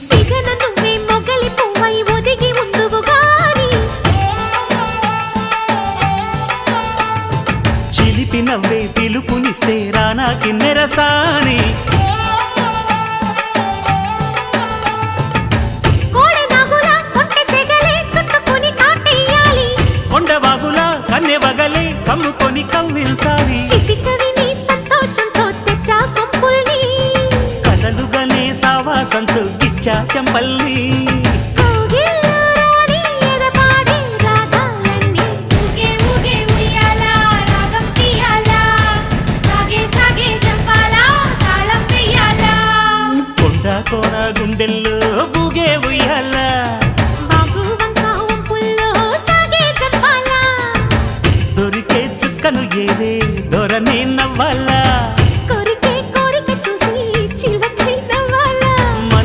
సిగన నువ్వే మొగలి పువ్వై ఒదిగి ఉందువు గాని చిలిపి నవ్వే పిలుపునిస్తే రానా కిన్నెరసాని కన్నెవగలే కమ్ముకొని కవ్విల్సాలి చిటికవి నీ సంతోషంతో తెచ్చా సొంపుల్ని కలలుగనే సావాసంతో గిచ్చా చెంపల్ని కొండ కోన గుండెల్లో బూగే ఉయ్యాలా